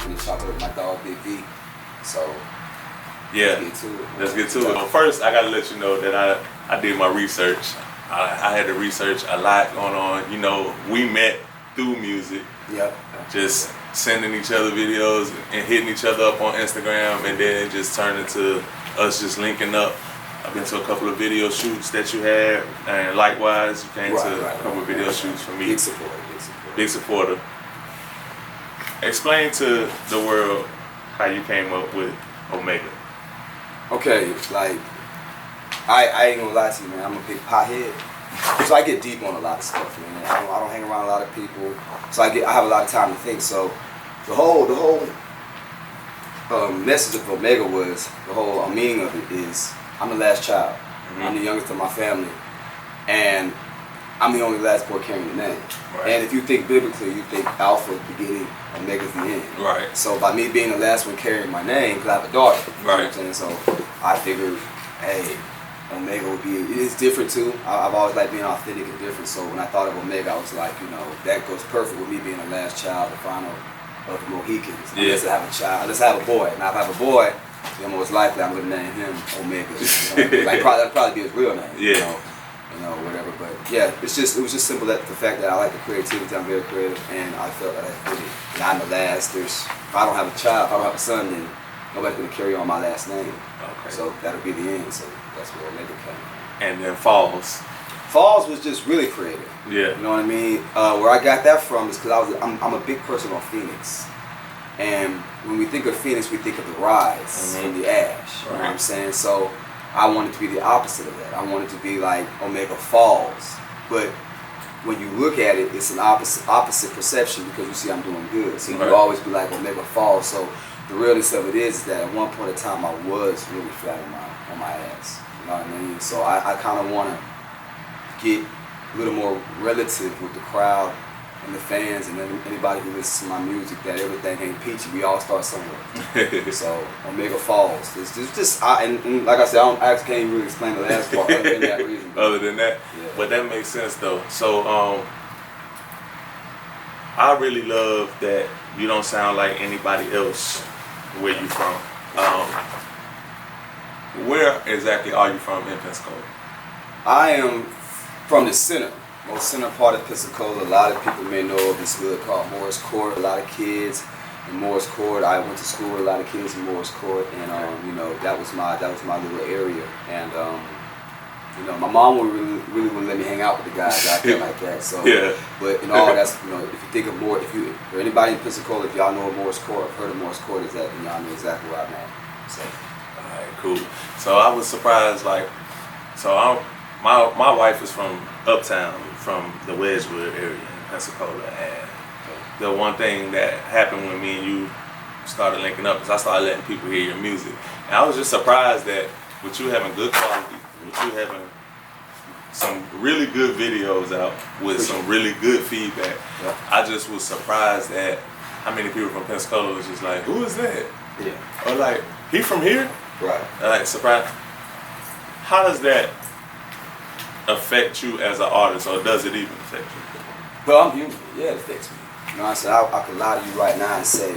drinking the chocolate with my dog Big V. So yeah, let's get to it. Well, first, I gotta let you know that I did my research. I had to research a lot going on. You know, we met through music. Yep. Just sending each other videos and hitting each other up on Instagram, and then it just turned into us just linking up. I've been to a couple of video shoots that you had, and likewise, you came to a couple of video shoots for me. Big supporter. Big supporter. Explain to the world how you came up with Omega. Okay, like, I ain't gonna lie to you, man. I'm a big pothead, so I get deep on a lot of stuff, man. I don't hang around a lot of people, so I have a lot of time to think. So the whole message of Omega was, the whole meaning of it is, I'm the last child. I'm the youngest of my family, and I'm the only last boy carrying the name. Right. And if you think biblically, you think Alpha is the beginning, Omega's the end. Right. So by me being the last one carrying my name, because I have a daughter, you know what I'm saying? So I figured, hey, Omega would be, it is different too. I've always liked being authentic and different. So when I thought of Omega, I was like, you know, that goes perfect with me being the last child, the final of the Mohicans. Unless I have a child, unless I have a boy. Now if I have a boy, then most likely I'm going to name him Omega. You know? Like that'd probably be his real name. Yeah. You know, whatever. But yeah, it was just simple that the fact that I like the creativity. I'm very creative, and I felt that I fit it. And I'm the last. If I don't have a child, if I don't have a son, then nobody's going to carry on my last name. Okay. So that'll be the end. So that's where Omega came from. And then Falls. Falls was just really creative. Yeah. You know what I mean? Where I got that from is because I'm a big person on Phoenix. And when we think of Phoenix, we think of the rise from the ash. You know what I'm saying? So I wanted to be the opposite of that. I wanted to be like Omega Falls. But when you look at it, it's an opposite perception, because you see I'm doing good. So you always be like Omega Falls. So the realness of it is that at one point in time, I was really flat on my ass. You know what I mean? So I kind of want to get a little more relative with the crowd and the fans and anybody who listens to my music, that everything ain't peachy. We all start somewhere. So Omega Falls. It's just and like I said, I actually can't really explain the last part other than that reason. Other than that, but that makes sense though. So I really love that you don't sound like anybody else where you from. Where exactly are you from in Pensacola? I am from the center. Most center part of Pensacola. A lot of people may know of this hood called Morris Court. A lot of kids in Morris Court. I went to school with a lot of kids in Morris Court, and you know, that was my little area. And you know, my mom really wouldn't let me hang out with the guys out there like that. So but in all, that's, you know, if you think of or anybody in Pensacola, if y'all know of Morris Court, heard of Morris Court, is that, and y'all know exactly where I'm at. So alright, cool. So I was surprised, like, so my wife is from uptown, from the Wedgwood area in Pensacola, and the one thing that happened when me and you started linking up is I started letting people hear your music, and I was just surprised that with you having good quality, with you having some really good videos out with some really good feedback, I just was surprised at how many people from Pensacola was just like, who is that? Yeah. Or like, he from here? Right. Like, surprised. How does that affect you as an artist, or does it even affect you? Well, I'm human. Yeah, it affects me. You know what I'm saying? I could lie to you right now and say,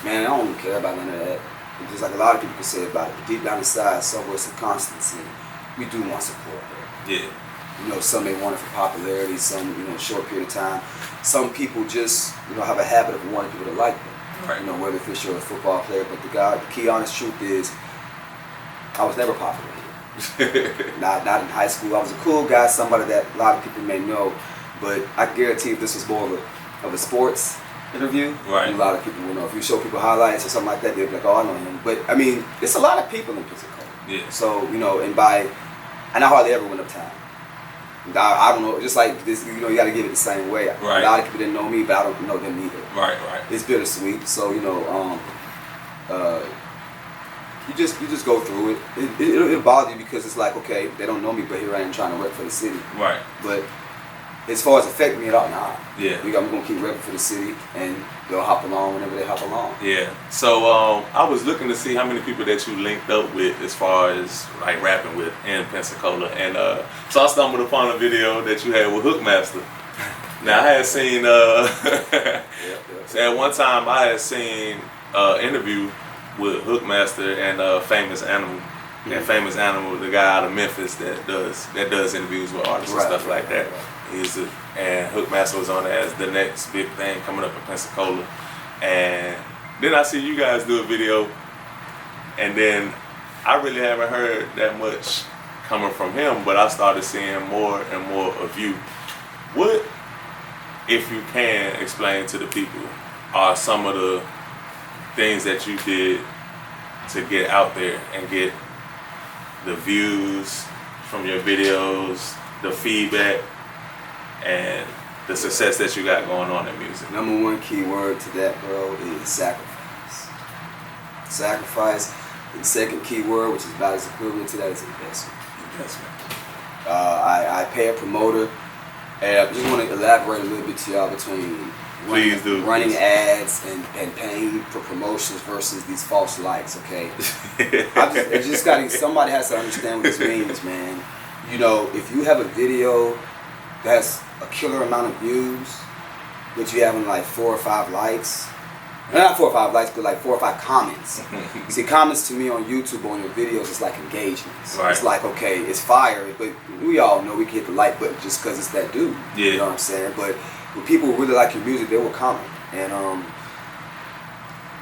man, I don't even care about none of that. And just like a lot of people can say about it, but deep down inside, somewhere some constancy, we do want support. Yeah. You know, some may want it for popularity, some, you know, short period of time. Some people just, you know, have a habit of wanting people to like them. Right. You know, whether if you're a football player, but the key honest truth is, I was never popular. not in high school. I was a cool guy, somebody that a lot of people may know, but I guarantee if this was more of a sports interview, a lot of people will know. If you show people highlights or something like that, they'll be like, oh, I know him. But I mean, it's a lot of people in Pensacola. Yeah. So, you know, and I hardly ever went uptown. I don't know, just like this, you know, you got to give it the same way. Right. A lot of people didn't know me, but I don't know them either. Right. It's bittersweet. So, you know, you just go through it. It'll bother you because it's like, okay, they don't know me, but here I am trying to rep for the city. Right. But as far as affecting me at all, nah. Yeah. I'm gonna keep repping for the city, and they'll hop along whenever they hop along. Yeah. So I was looking to see how many people that you linked up with as far as like rapping with in Pensacola, and so I stumbled upon a video that you had with Hookmaster. Now I had seen so at one time I had seen interview with Hookmaster and Famous Animal. And Famous Animal, the guy out of Memphis that does interviews with artists and stuff like that. And Hookmaster was on it as the next big thing coming up in Pensacola. And then I see you guys do a video, and then I really haven't heard that much coming from him, but I started seeing more and more of you. What, if you can explain to the people, are some of the things that you did to get out there and get the views from your videos, the feedback, and the success that you got going on in music? Number one key word to that, bro, is sacrifice. Sacrifice. And the second key word, which is about as equivalent to that, is investment. I pay a promoter, and I just want to elaborate a little bit to y'all between running ads and paying for promotions versus these false likes, okay? Somebody has to understand what this means, man. You know, if you have a video that's a killer amount of views, but you having like 4 or 5 likes, not 4 or 5 likes, but like 4 or 5 comments. See, comments to me on YouTube on your videos is like engagements. Right. It's like, okay, it's fire, but we all know we can hit the like button just because it's that dude. Yeah. You know what I'm saying? But when people really like your music, they will comment. And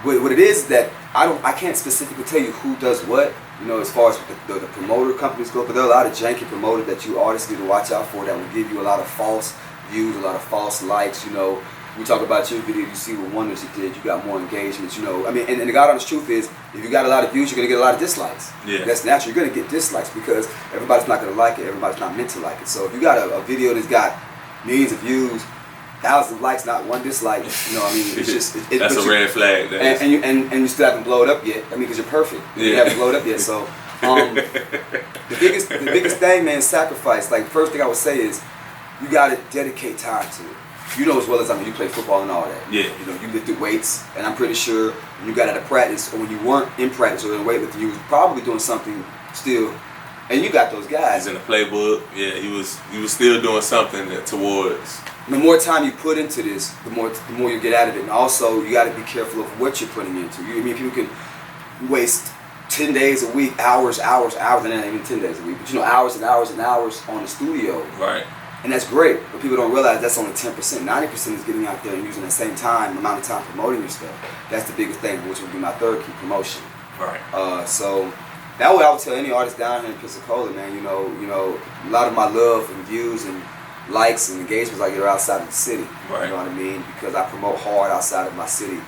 what it is that I can't specifically tell you who does what, you know, as far as the promoter companies go, but there are a lot of janky promoters that you artists need to watch out for that will give you a lot of false views, a lot of false likes, you know. We talk about your video, you see what wonders you did, you got more engagements, you know. I mean, and the God honest truth is, if you got a lot of views, you're going to get a lot of dislikes. Yeah. That's natural. You're going to get dislikes because everybody's not going to like it, everybody's not meant to like it. So if you got a video that's got millions of views, thousands of likes, not one dislike, you know what I mean? It's just... That's a red flag. And you still haven't blown up yet. I mean, because you're perfect. Yeah. You haven't blown up yet, so... the biggest thing, man, is sacrifice. Like, first thing I would say is, you got to dedicate time to it. You know as well as I mean, you play football and all that. Yeah. You know, you lifted weights, and I'm pretty sure when you got out of practice, or when you weren't in practice or in weightlifting, you was probably doing something still. And you got those guys. He's in the playbook. Yeah, he was still doing something towards. The more time you put into this, the more you get out of it. And also, you got to be careful of what you're putting into. I mean, people can waste 10 days a week, hours, and then not even 10 days a week, but you know, hours and hours and hours on the studio. Right. And that's great, but people don't realize that's only 10%. 90% is getting out there and using the same amount of time promoting your stuff. That's the biggest thing, which would be my third key, promotion. Right. So that way I would tell any artist down here in Pensacola, man, you know, a lot of my love and views and likes and engagements I get are outside of the city. Right. You know what I mean? Because I promote hard outside of my city,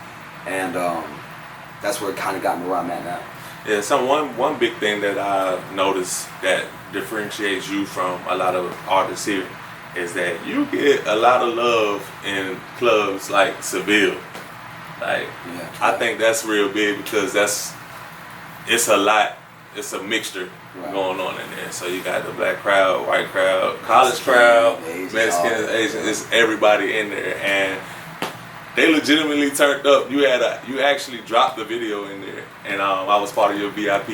and that's where it kind of got me where I'm at now. Yeah, so one big thing that I noticed that differentiates you from a lot of artists here is that you get a lot of love in clubs like Seville. Like, I think that's real big because it's a lot, it's a mixture going on in there. So you got the black crowd, white crowd, college crowd, Mexicans, Asians, it's everybody in there, and they legitimately turned up. You actually dropped the video in there, and I was part of your VIP.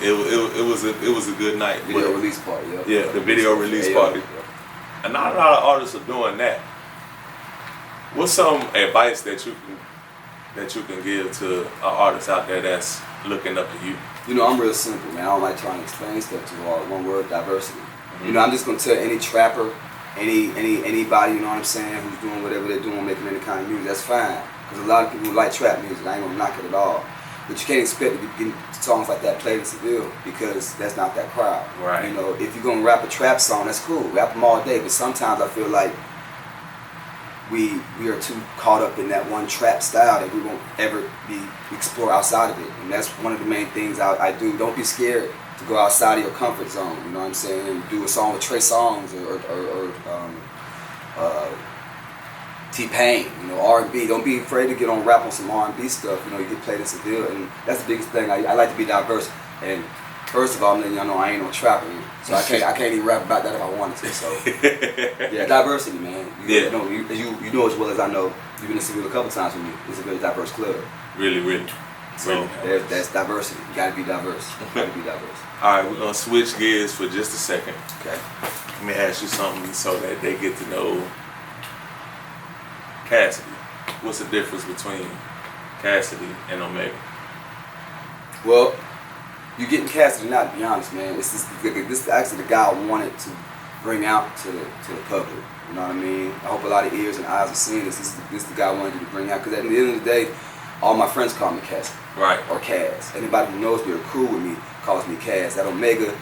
It was a good night. Video release party. Yeah, the video release party. And not a lot of artists are doing that. What's some advice that you can give to an artist out there that's looking up to you? You know, I'm real simple, man. I don't like trying to explain stuff too hard. One word: diversity. Mm-hmm. You know, I'm just gonna tell any trapper, anybody, you know what I'm saying, who's doing whatever they're doing, making any kind of music, that's fine. Because a lot of people like trap music. I ain't gonna knock it at all. But you can't expect to be getting songs like that played in Seville because that's not that crowd. Right. You know, if you're gonna rap a trap song, that's cool. Rap them all day. But sometimes I feel like we are too caught up in that one trap style that we won't ever explore outside of it. And that's one of the main things I do. Don't be scared to go outside of your comfort zone. You know what I'm saying? And do a song with Trey Songz or T-Pain, you know, R&B. Don't be afraid to get on rap on some R&B stuff. You know, you get played in Seville, and that's the biggest thing. I like to be diverse. And first of all, I'm letting y'all know I ain't no trapper, so I can't even rap about that if I wanted to. So yeah, diversity, man. You know as well as I know. You've been in Seville a couple times with me. It's a very diverse club. Really. So that's diversity. You gotta be diverse. All right, we're gonna switch gears for just a second. Okay. Let me ask you something so that they get to know Cassidy. What's the difference between Cassidy and Omega? Well, you getting Cassidy now, to be honest, man. This is actually the guy I wanted to bring out to the public. You know what I mean? I hope a lot of ears and eyes are seeing this. This is the guy I wanted you to bring out, because at the end of the day, all my friends call me Cassidy. Right. Or Cass. Anybody who knows me or cool with me calls me Cass. That Omega,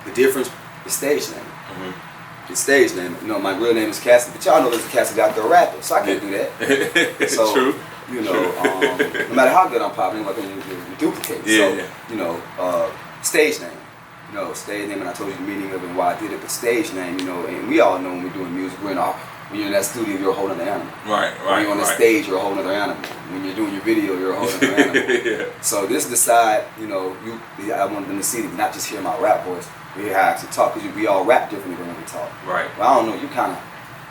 the difference is stage name. Mm-hmm. It's stage name. You know, my real name is Cassidy, but y'all know there's a Cassidy out there rapping, so I can't do that. So, true. You know, no matter how good I'm popping, I'm going to duplicate. Yeah. So, you know, stage name. You know, stage name, and I told you the meaning of it and why I did it, but stage name, you know, and we all know when we're doing music, when you're in that studio, you're a whole other animal. Right. When you're on the stage, you're a whole other animal. When you're doing your video, you're a whole other animal. Yeah. So this is the side, you know, I wanted them to see, not just hear my rap voice, but hear how I actually talk, because we all rap differently when we talk. Right. Well, I don't know, you kind of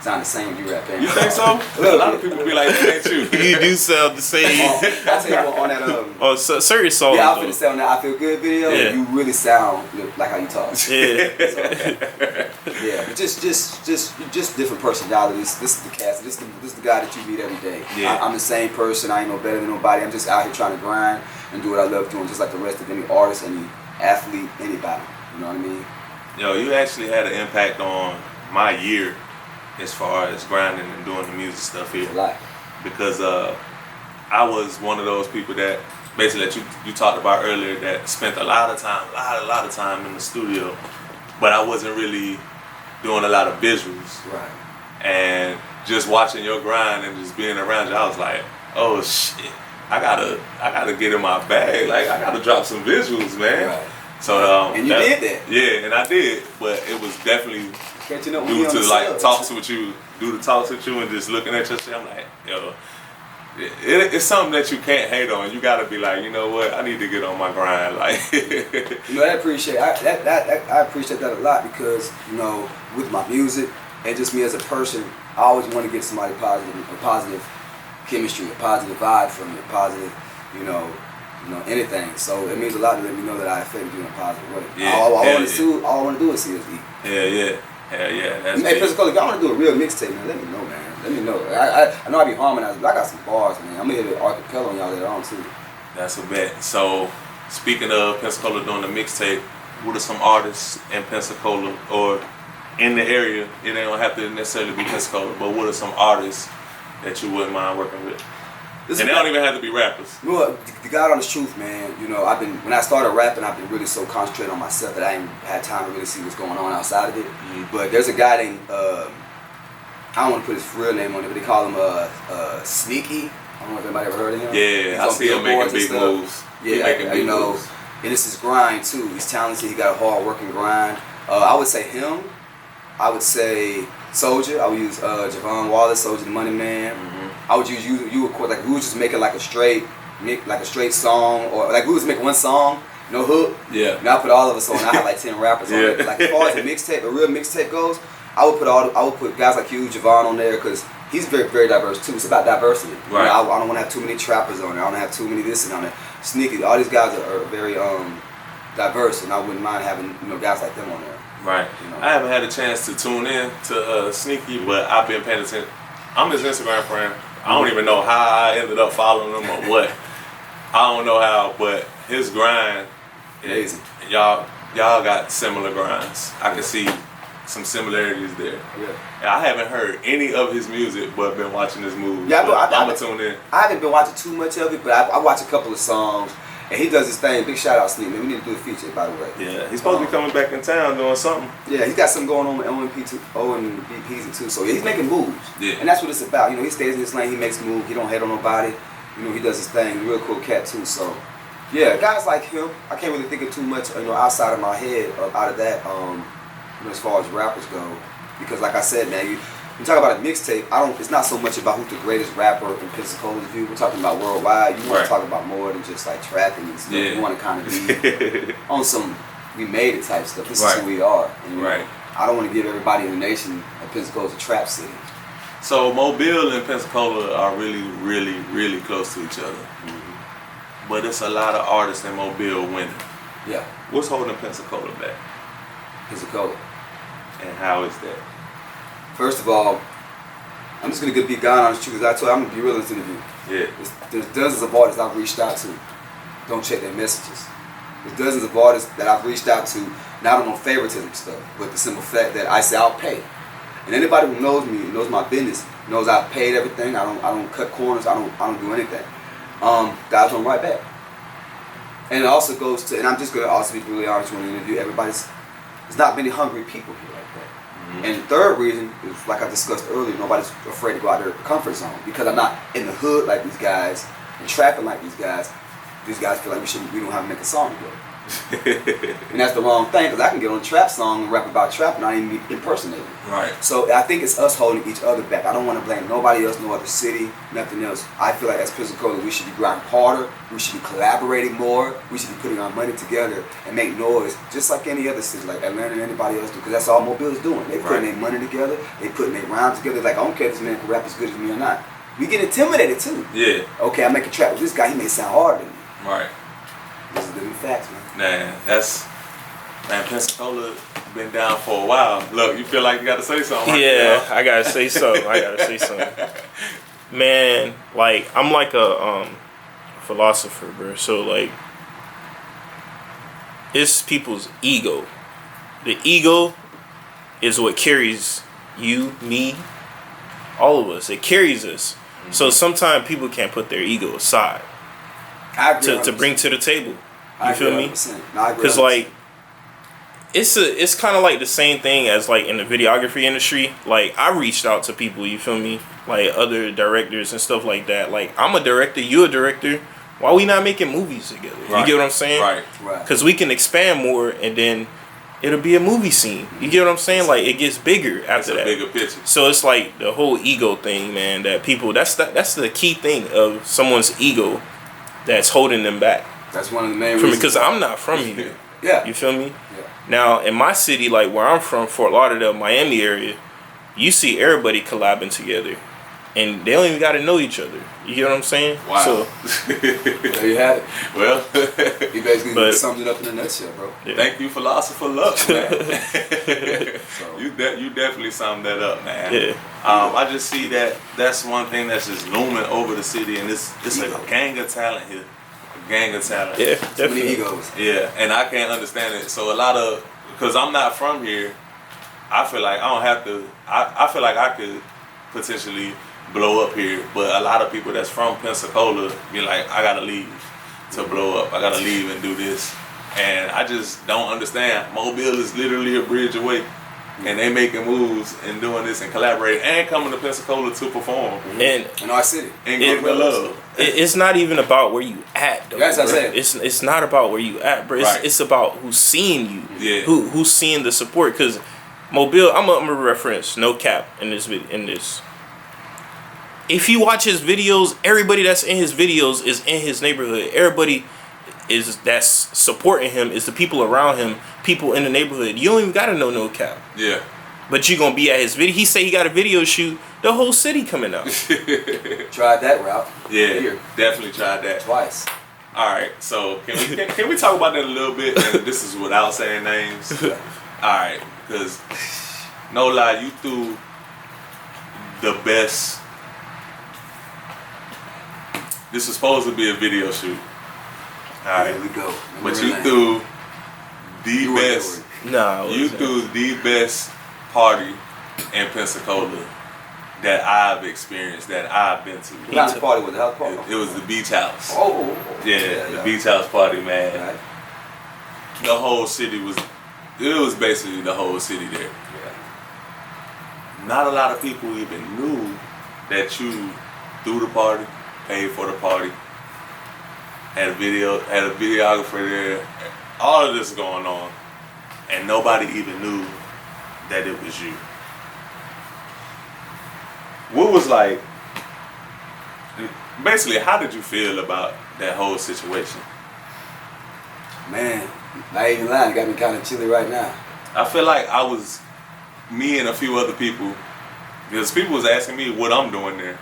sound the same when you rap. You think so? A lot of people be like, that ain't you. You do sound the same. I tell you what, on that Oh, serious song. yeah, I'm finna say on that I Feel Good video, Yeah. you really sound like how you talk. Yeah. Yeah, but just different personalities. This is the cast. This is the guy that you meet every day. Yeah. I'm the same person. I ain't no better than nobody. I'm just out here trying to grind and do what I love doing, just like the rest of any artist, any athlete, anybody. You know what I mean? Yo, you actually had an impact on my year as far as grinding and doing the music stuff here. It's a lot. Because I was one of those people that basically that you talked about earlier that spent a lot of time in the studio, but I wasn't really doing a lot of visuals. Right. And just watching your grind and just being around you, I was like, oh shit, I gotta get in my bag. Like I gotta drop some visuals, man. Right. So and you did that. Yeah, and I did, but it was definitely Catching up with due me on to the like subs. talks with you, and just looking at your shit. I'm like, yo, it's something that you can't hate on. You gotta be like, you know what, I need to get on my grind. Like, You know, I appreciate that a lot, because, you know, with my music and just me as a person, I always want to get somebody positive, a positive chemistry, a positive vibe from me, a positive, you know, anything. So it means a lot to let me know that I affect you in a positive way. Yeah, all I want to do is see us eat. Hell yeah. That's Hey, big. Pensacola, if y'all want to do a real mixtape, man, let me know, man. Let me know. I know I be harmonizing, but I got some bars, man. I'm gonna hit an acapella on y'all later on too. That's a bet. So, speaking of Pensacola doing the mixtape, what are some artists in Pensacola or in the area? It don't have to necessarily be Pensacola, but what are some artists that you wouldn't mind working with? And they don't even have to be rappers. You know what, the God honest truth, man, you know, when I started rapping, I've been really so concentrated on myself that I ain't had time to really see what's going on outside of it. Mm-hmm. But there's a guy named, I don't want to put his real name on it, but they call him Sneaky. I don't know if anybody ever heard of him. Yeah, He's I on see him making billboards and big stuff. moves. He Yeah, making you big know, moves. and it's his grind too. He's talented, he got a hard working grind. I would say him. I would say Soldier. I would use Javon Wallace, Soldier the Money Man. Mm-hmm. I would use you of course, like we was just making like a straight song, or like we was making one song, no hook. Yeah. And I put all of us on. I had like 10 rappers on it. Like as far as a mixtape, a real mixtape goes, I would put guys like you, Javon on there, because he's very, very diverse too. It's about diversity. Right. You know, I don't want to have too many trappers on there. I don't have too many this and on there. Sneaky. All these guys are very diverse, and I wouldn't mind having guys like them on there. Right. You know. I haven't had a chance to tune in to Sneaky, but I've been paying attention. I'm his Instagram friend. I don't even know how I ended up following him or what. I don't know how, but his grind is Amazing. y'all got similar grinds. I can see some similarities there. Yeah. I haven't heard any of his music, but been watching his movies. Yeah, I'm but gonna tune in. I haven't been watching too much of it, but I watch a couple of songs, and he does his thing. Big shout out, Sneak, man. We need to do a feature, by the way. Yeah, he's supposed to be coming back in town doing something. Yeah, he's got something going on with O and BPs too. So yeah, he's making moves. Yeah. And that's what it's about. You know, he stays in his lane, he makes moves, he don't hate on nobody. You know, he does his thing. Real cool cat too. So yeah, guys like him, I can't really think of too much, outside of my head out of that, as far as rappers go. Because like I said, man, you talk about a mixtape, it's not so much about who's the greatest rapper in Pensacola's view. We're talking about worldwide. You want Right. to talk about more than just like trapping and stuff. Yeah. You want to kind of be on some we made it type stuff. This Right. is who we are. And, Right. I don't want to give everybody in the nation that Pensacola's a trap city. So Mobile and Pensacola are really, really, really close to each other. Mm-hmm. But it's a lot of artists in Mobile winning. Yeah, What's holding Pensacola back? Pensacola. And how is that? First of all, I'm just gonna be God honest truth, because I told you, I'm gonna be real in this interview. Yeah. There's dozens of artists I've reached out to. Don't check their messages. There's dozens of artists that I've reached out to, not on favoritism stuff, but the simple fact that I say I'll pay. And anybody who knows me, knows my business, knows I've paid everything. I don't cut corners. I don't do anything. Guys don't write back. And it also goes to, and I'm just gonna also be really honest when I interview. There's not many hungry people here like that. Mm-hmm. And the third reason is, like I discussed earlier, nobody's afraid to go out of their comfort zone, because I'm not in the hood like these guys and trapping like these guys. These guys feel like we don't have to make a song together. And that's the wrong thing, because I can get on a trap song and rap about trap and I ain't even impersonating. Right. So I think it's us holding each other back. I don't want to blame nobody else, no other city, nothing else. I feel like as Pensacola, we should be grinding harder. We should be collaborating more. We should be putting our money together and make noise, just like any other city, like Atlanta and anybody else do. Because that's all Mobile is doing. They putting their money together. They putting their rhymes together. Like, I don't care if this man can rap as good as me or not. We get intimidated too. Yeah. Okay, I make a track with this guy. He may sound harder than me. Right. These are the new facts, man. Man, Pensacola been down for a while. Look, you feel like you got to say something, right? Yeah, I gotta say something. Man, like, I'm like a philosopher, bro. So like, it's people's ego. The ego is what carries you, me, all of us. It carries us. Mm-hmm. So sometimes people can't put their ego aside to bring to the table. You feel me? Because like, it's kind of like the same thing as like in the videography industry. Like, I reached out to people, you feel me, like other directors and stuff like that. Like, I'm a director, you a director. Why we not making movies together? Right. You get what I'm saying? Right. Because we can expand more, and then it'll be a movie scene. You get what I'm saying? Like, it gets bigger after that. Bigger picture. So it's like the whole ego thing, man. That people, that's the key thing of someone's ego that's holding them back. That's one of the main reasons. Because I'm not from here. Yeah. You feel me? Yeah. Now, in my city, like where I'm from, Fort Lauderdale, Miami area, you see everybody collabing together. And they don't even got to know each other. You get what I'm saying? Wow. So, there you have it. Well, you basically summed it up in a nutshell, bro. Yeah. Thank you, philosopher Luck, man. You definitely summed that up, man. Yeah. I just see that's one thing that's just looming over the city, and it's a gang of talent here. Gang of talent. Yeah, too many egos. Yeah, and I can't understand it. So because I'm not from here, I feel like I don't have to. I feel like I could potentially blow up here, but a lot of people that's from Pensacola be like, I gotta leave to blow up. I gotta leave and do this, and I just don't understand. Mobile is literally a bridge away. And they making moves and doing this and collaborating and coming to Pensacola to perform. And in our city. And getting the love. It's not even about where you at, though. That's what I said. It's not about where you at, bro. It's about who's seeing you. Yeah. Who's seeing the support. Because Mobile, I'm a reference, no cap in this. If you watch his videos, everybody that's in his videos is in his neighborhood. Everybody that's supporting him is the people around him, people in the neighborhood. You don't even gotta know no cap. Yeah. But you gonna be at his video. He say he got a video shoot. The whole city coming out. Tried that route. Yeah. Here. Definitely tried that. Twice. All right. So can we talk about that a little bit? And this is without saying names. All right. Because no lie, you threw the best. This was supposed to be a video shoot. All right, here we go. But you threw the best. No, you threw the best party in Pensacola that I've experienced, that I've been to. What kind of party was the house party? It was the beach house. Oh. Yeah, the beach house party, man. Right. The whole city was. It was basically the whole city there. Yeah. Not a lot of people even knew that you threw the party, paid for the party. Had a videographer there, all of this going on, and nobody even knew that it was you. What was like, basically, how did you feel about that whole situation? Man, not even lying, it got me kind of chilly right now. I feel like me and a few other people, because people was asking me what I'm doing there.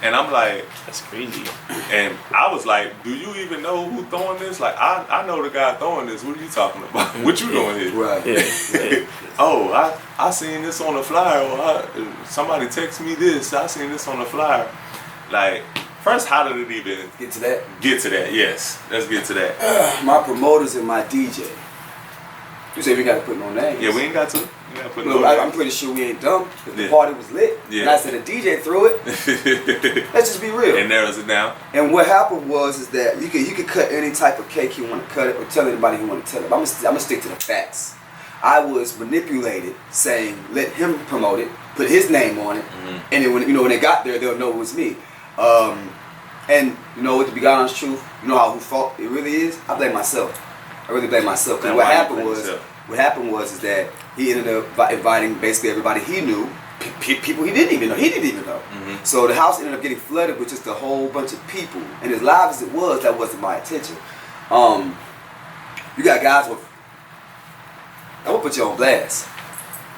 And I'm like, That's crazy. and I was like, do you even know who throwing this? Like, I know the guy throwing this. What are you talking about? What you doing here? Right. Yeah. Oh, I seen this on the flyer. Or somebody text me this. I seen this on the flyer. Like, first, how did it even Get to that. get to that? Yes, let's get to that. My promoters and my DJ. You say we got to put no names. Yeah, we ain't got to. We gotta put Look, no I'm pretty sure we ain't dumb. If the Yeah. party was lit, Yeah. and I said a DJ threw it. Let's just be real. And narrows it down. And what happened was that you could cut any type of cake you want to cut it, or tell anybody you want to tell it. I'm gonna stick to the facts. I was manipulated, saying let him promote it, put his name on it, and then when they got there, they'll know it was me. And you know what, to be honest, truth, you know whose fault it really is. I blame myself. I really blame myself. Because Now, what why you happened blame was, yourself? is that he ended up inviting basically everybody he knew, people he didn't even know. He didn't even know. So the house ended up getting flooded with just a whole bunch of people. And as live as it was, that wasn't my intention. You got guys with, I'm gonna put you on blast.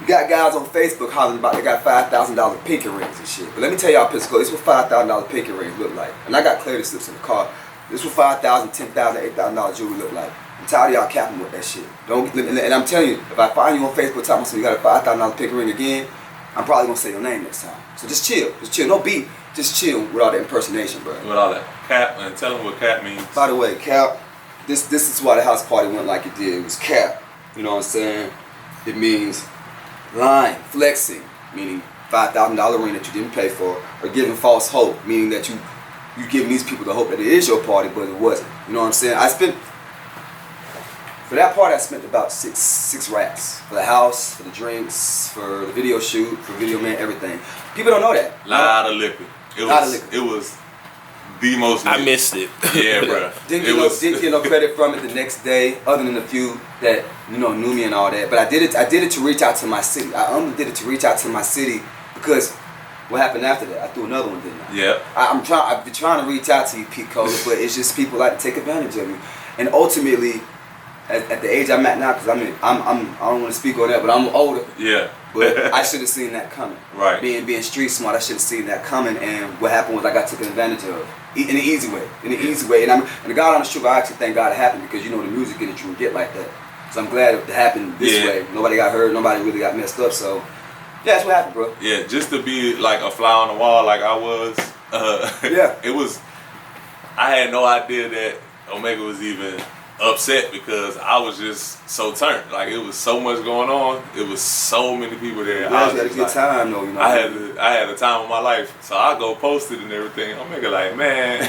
You got guys on Facebook hollering about they got $5,000 pinky rings and shit. But let me tell y'all, Pensacola, this is what $5,000 pinky rings look like. And I got clarity slips in the car. This is what $5,000, $10,000, $8,000 jewelry look like. I'm tired of y'all capping with that shit. And I'm telling you, if I find you on Facebook talking about you got a $5,000 pinky ring again, I'm probably gonna say your name next time. So just chill, No beat, just chill with all that impersonation, bro. With all that cap, and tell them what cap means. By the way, cap, this is why the house party went like it did. It was cap. You know what I'm saying? It means lying, flexing, meaning $5,000 ring that you didn't pay for, or giving false hope, meaning that you giving these people the hope that it is your party, but it wasn't. You know what I'm saying? For that party, I spent about six racks. For the house, for the drinks, for the video shoot, for video man, everything. People don't know that. Lot of liquor. It was the most. I missed it. Yeah, bro. Didn't get no credit from it the next day, other than a few that knew me and all that. But I did it to reach out to my city. I only did it to reach out to my city because what happened after that? I threw another one, didn't I? Yeah. I've been trying to reach out to you, Pete Cola, but it's just people like to take advantage of you. And ultimately, at the age I'm at now, because I don't want to speak on that, but I'm older. Yeah. But I should have seen that coming. Right. Being street smart, I should have seen that coming. And what happened was I got taken advantage of in an easy way. And the God honest truth, I actually thank God it happened because the music industry would get like that. So I'm glad it happened this way. Nobody got hurt. Nobody really got messed up. So yeah, that's what happened, bro. Yeah, just to be like a fly on the wall, like I was. Yeah. It was. I had no idea that Omega was even upset because I was just so turned. Like it was so much going on. It was so many people there. I had a good time though. I had a time of my life. So I go post it and everything. Omega like, man,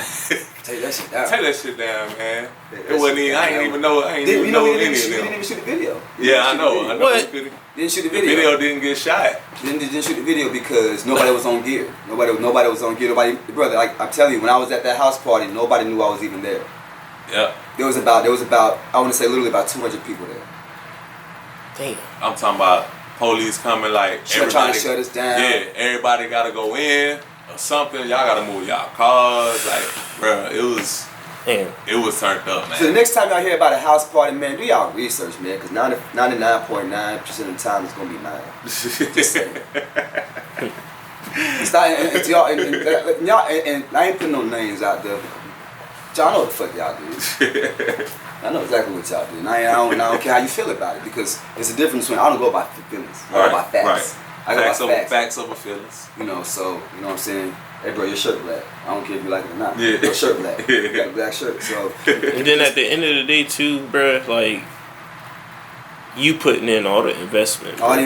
take that shit down. Take that shit down, man. It wasn't even. I ain't even know any of them. We didn't even shoot the video. Yeah, I know. What? Didn't shoot the The video. video didn't get shot. Didn't shoot the video because nobody was on gear. Nobody was on gear. Brother, like I'm telling you, when I was at that house party, nobody knew I was even there. Yeah. There was about I want to say literally about 200 people there. Damn. I'm talking about police coming like everybody trying to shut us down. Yeah, everybody gotta go in or something. Y'all gotta move y'all cars. Like, bro, it was turned up, man. So the next time y'all hear about a house party, man, do y'all research, man, because 99.9% of the time it's gonna be 9. Just saying. It's not, and y'all, and I ain't putting no names out there. Y'all know what the fuck y'all did. I know exactly what y'all did. And I don't care how you feel about it because it's a difference between I don't go by feelings. I go by facts. I go by facts. Facts over feelings. So you know what I'm saying? Hey bro, your shirt black. I don't care if you like it or not. Yeah. Your shirt black. You got a black shirt. So And then at the end of the day too, bruh, like you putting in all the investment. All the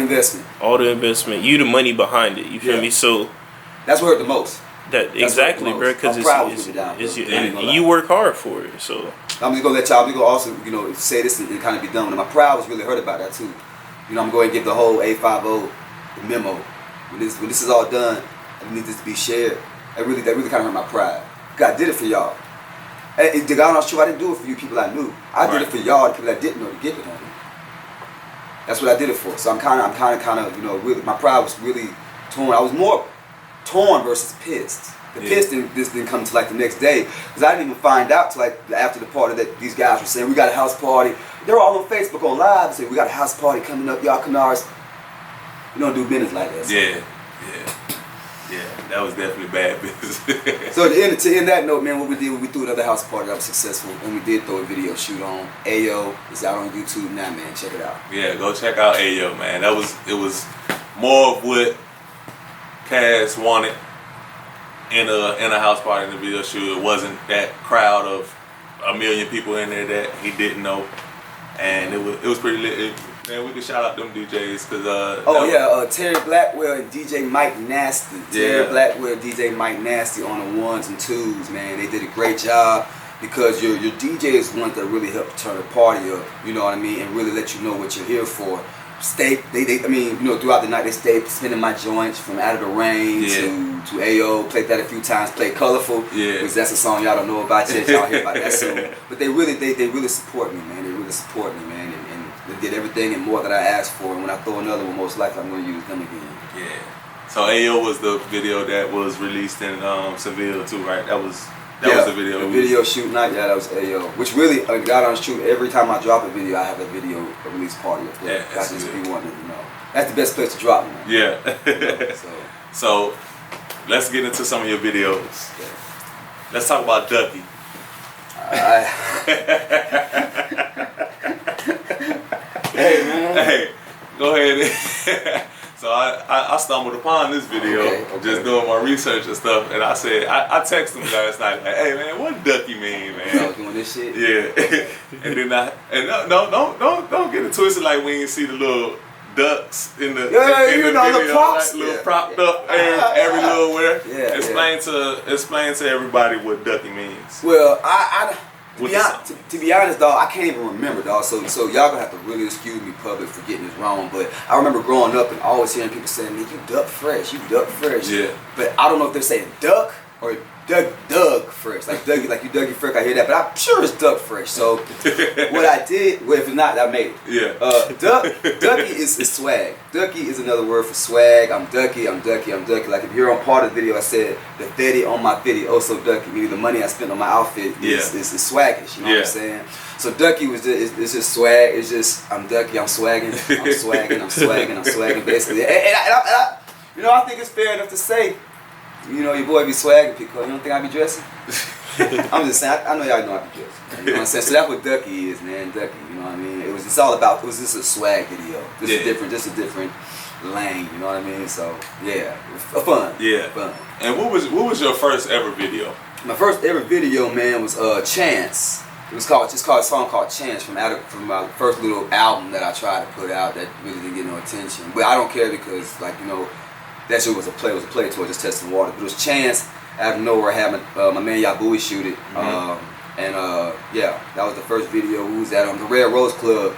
investment. You the money behind it. You feel me? So that's what hurt the most. That's exactly, bro, because it's and you work hard for it. So I'm just gonna let y'all. We gonna also, say this and kind of be done. And my pride was really hurt about that too. I'm going to give the whole A50 the memo. When this is all done, it needs this to be shared. That really kind of hurt my pride. God did it for y'all. And the God knows true. I didn't do it for you people I knew. I did it for y'all, the people that didn't know, to get it on me. That's what I did it for. So I'm kind of, really, my pride was really torn. I was more torn versus pissed. The pissed didn't come to like the next day because I didn't even find out till like after the party that these guys were saying we got a house party. They're all on Facebook on live saying we got a house party coming up. Y'all can ours. We don't do business like that. So. Yeah. That was definitely bad business. So to end that note, man, what we did, we threw another house party that was successful, and we did throw a video shoot on. Ayo, it's out on YouTube now, man. Check it out. Yeah, go check out Ayo, man. It was more of what Cass wanted in a house party in the video shoot. It wasn't that crowd of 1 million people in there that he didn't know, and it was pretty lit. Man, we can shout out them DJs because Terry Blackwell and DJ Mike Nasty. Terry Blackwell and DJ Mike Nasty on the 1s and 2s, man. They did a great job because your DJ is one that really help turn the party up. You know what I mean, and really let you know what you're here for. Throughout the night they stayed spinning my joints from Out of the Rain to Ayo. Played that a few times. Played Colorful, because that's a song y'all don't know about yet. Y'all hear about that soon. But they really support me, man. They really support me, man. And they did everything and more that I asked for. And when I throw another one, most likely I'm going to use them again. Yeah. So Ayo was the video that was released in Seville too, right? That was the video. The video shoot night, that was Ayo. Which really, God honest truth, every time I drop a video, I have a video release party up there. That's just be wanting to know. That's the best place to drop, man. Yeah. So let's get into some of your videos. Yeah. Let's talk about Ducky. Hey, man. Hey, go ahead. So I stumbled upon this video just doing my research and stuff, and I said I texted him last night like, "Hey man, what Ducky mean, man?" I was doing this shit. Yeah, and then don't get it twisted like we ain't see the little ducks in the video, the props, like, little propped up every little where. Yeah, Explain to everybody what Ducky means. Well, to be honest, dog, I can't even remember, dog. So y'all gonna have to really excuse me, public, for getting this wrong. But I remember growing up and always hearing people saying, "Man, you duck fresh, you duck fresh." Yeah. But I don't know if they're saying duck or Doug fresh, like Dougie, like you Dougie fresh. I hear that, but I'm sure it's duck fresh. So what I did, well, if it's not, I made it. Yeah. Ducky is swag. Ducky is another word for swag. I'm Ducky. Like if you're on part of the video, I said the 30 on my video, also Ducky. Meaning the money I spent on my outfit is swaggish. You know what I'm saying? So Ducky was it's just swag. It's just I'm Ducky. I'm swagging. I'm swagging. Basically, and I think it's fair enough to say. Your boy be swagging, Pico. You don't think I be dressing? I'm just saying, I know y'all know I be dressing. You know what I'm saying? So that's what Ducky is, man. Ducky, you know what I mean? It was just a swag video. Just a different lane, you know what I mean? So, yeah, fun. Yeah. Fun. And what was your first ever video? My first ever video, man, was Chance. It's called a song called Chance from my first little album that I tried to put out that really didn't get no attention. But I don't care because, that shit was a play tour, just testing water. But it was Chance out of nowhere. I had my man Yabui shoot it. That was the first video. We was at the Red Rose Club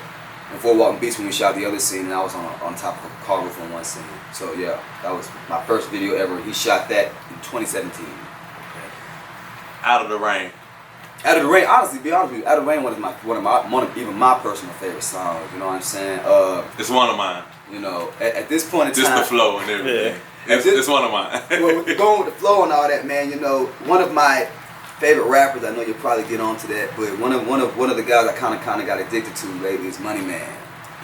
in Fort Walton Beach when we shot the other scene, and I was on top of a car roof on one scene. So yeah, that was my first video ever. He shot that in 2017. Out of the Rain. Out of the Rain, honestly, be honest with you, Out of the Rain one of even my personal favorite songs. You know what I'm saying? It's one of mine. At this point in time, just the flow and everything. Yeah. It's one of mine. Well, going with the flow and all that, man. One of my favorite rappers. I know you'll probably get onto that, but one of the guys I kind of got addicted to lately is Money Man.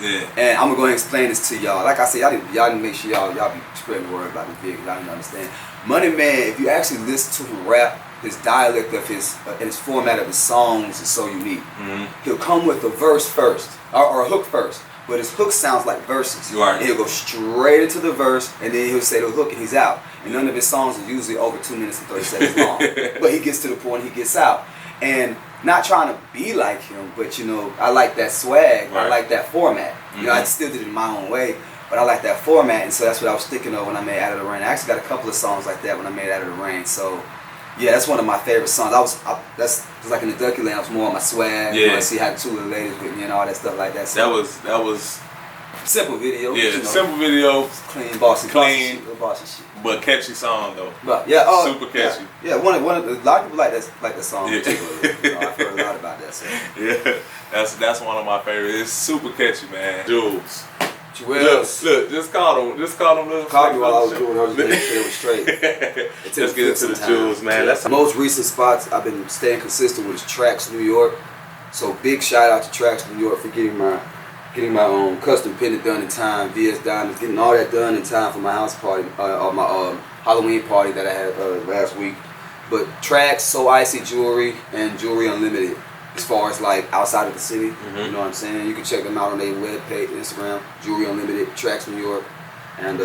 Yeah. And I'm gonna go ahead and explain this to y'all. Like I said, y'all need to make sure y'all be spreading the word about the video. Y'all need to understand. Money Man, if you actually listen to him rap, his dialect of and his format of his songs is so unique. Mm-hmm. He'll come with a verse first or a hook first. But his hook sounds like verses. Right. And he'll go straight into the verse, and then he'll say the hook, and he's out. And none of his songs are usually over 2 minutes and 30 seconds long. But he gets to the point, he gets out. And not trying to be like him, but I like that swag. Right. I like that format. Mm-hmm. I still did it in my own way, but I like that format, and so that's what I was thinking of when I made Out of the Rain. I actually got a couple of songs like that when I made Out of the Rain. So yeah, that's one of my favorite songs. That's like in the Ducky Land. I was more on my swag. Yeah. I see how two of the ladies with me and all that stuff like that. So that was simple video. Yeah, simple video. Clean, Boston shit. But catchy song though. But yeah, super catchy. Yeah, one of a lot of people like that song. Yeah. Particularly. I've heard a lot about that. So. Yeah, that's one of my favorites. It's super catchy, man. Jules. Look, just call them. Call me while I was doing. I was just making sure it was straight. Let's get into the Jules, man. That's the most recent spots I've been staying consistent with is Tracks New York. So big shout out to Tracks New York for getting my custom pendant done in time, VS Diamonds, getting all that done in time for my house party, or my Halloween party that I had last week. But tracks, So Icy Jewelry, and Jewelry Unlimited. As far as like outside of the city, you know what I'm saying? You can check them out on their webpage, Instagram, Jewelry Unlimited, Tracks New York, and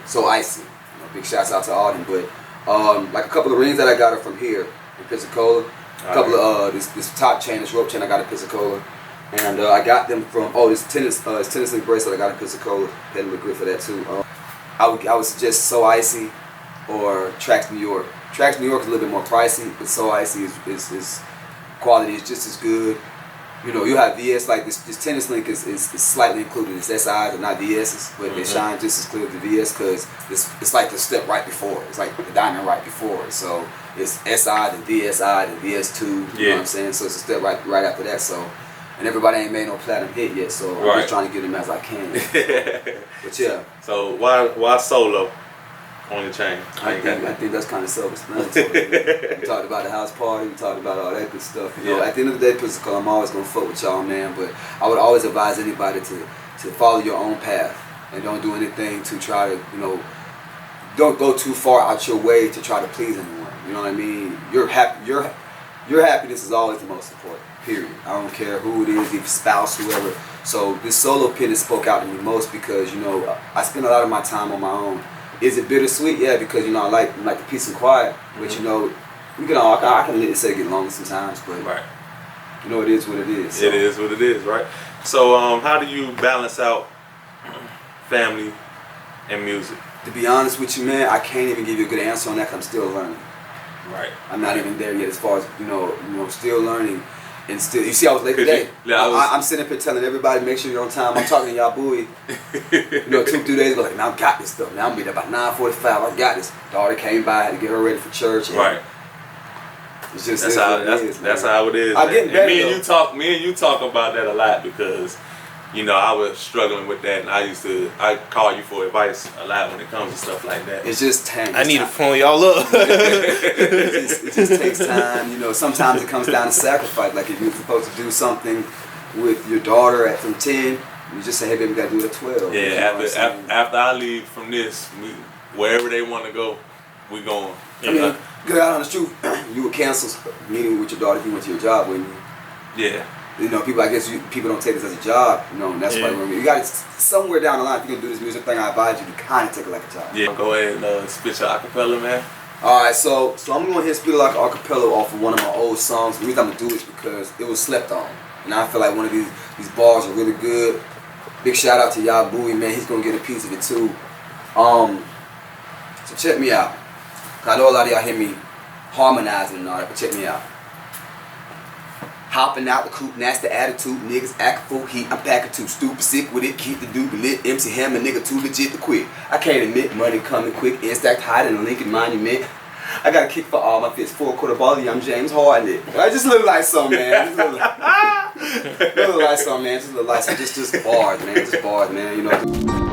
So Icy. You know, big shouts out to all them. But like a couple of rings that I got are from here in Pensacola. A couple of this top chain, this rope chain I got in Pensacola, and I got them from this tennis link bracelet I got in Pensacola. Had a little grip for that too. I would suggest So Icy or Tracks New York. Tracks New York is a little bit more pricey, but So Icy is quality is just as good. You know, you have VS, like this tennis link is slightly included. It's SIs and not VSs, but they shine just as clear as the VS because it's like the step right before. It's like the diamond right before it. So it's SI, then VSI, then VS2. You know what I'm saying? So it's a step right after that. So, and everybody ain't made no platinum hit yet, so I'm just trying to get them as I can. But yeah. So why solo on your chain? I think that's kind of self-explanatory. We talked about the house party, we talked about all that good stuff. You know, at the end of the day, Pensacola, I'm always gonna fuck with y'all, man. But I would always advise anybody to follow your own path and don't do anything to try to, you know, don't go too far out your way to try to please anyone. You know what I mean? Your happiness is always the most important. Period. I don't care who it is, if spouse, whoever. So this solo pin has spoke out to me most because, you know, I spend a lot of my time on my own. Is it bittersweet? Yeah, because, you know, I like the peace and quiet. But, you know, we can all, I can let it say get long sometimes, but you know, it is what it is. So. It is what it is, right? So how do you balance out family and music? To be honest with you, man, I can't even give you a good answer on that because I'm still learning. Right. I'm not even there yet as far as, you know, still learning. And still, you see, I was late today. I'm sitting up here telling everybody, make sure you're on time. I'm talking to y'all, buoy. You know, 2-3 days ago, like, man, I got this stuff. Now I'm be there about 9:45. I got this. Daughter came by, had to get her ready for church. Right. It's just that's how it is. I'm getting better. Me and you talk about that a lot because, you know, I was struggling with that, and I call you for advice a lot when it comes to stuff like that. It's just time. I need to phone y'all up. it just takes time. You know, sometimes it comes down to sacrifice. Like if you're supposed to do something with your daughter from 10, you just say, hey, baby, we got to do it at 12. Yeah, you know after I leave from this, wherever they want to go, we going. I mean, good out on the truth, you would cancel a meeting with your daughter if you went to your job, wouldn't you? Yeah. You know, people. I guess people don't take this as a job. You know, and that's why you got somewhere down the line. If you're gonna do this music thing, I advise you to kind of take it like a job. Yeah. Go ahead and spit your acapella, man. All right, so I'm gonna hit spit like acapella off of one of my old songs. The reason I'm gonna do is because it was slept on, and I feel like one of these bars are really good. Big shout out to y'all, Bowie, man. He's gonna get a piece of it too. So check me out. I know a lot of y'all hear me harmonizing and all that, but check me out. Hopping out the coupe, nasty attitude, niggas act full heat. I'm packing too stupid, sick with it, keep the dude lit. MC Hammer, nigga too legit to quit. I can't admit money coming quick, in stacked high in a Lincoln Monument. I got a kick for all my fits, 4-quarter baller, I'm James Harden. I just look like some man. Just look like some man. Just look like some, just bars, man. Just bars, man. You know.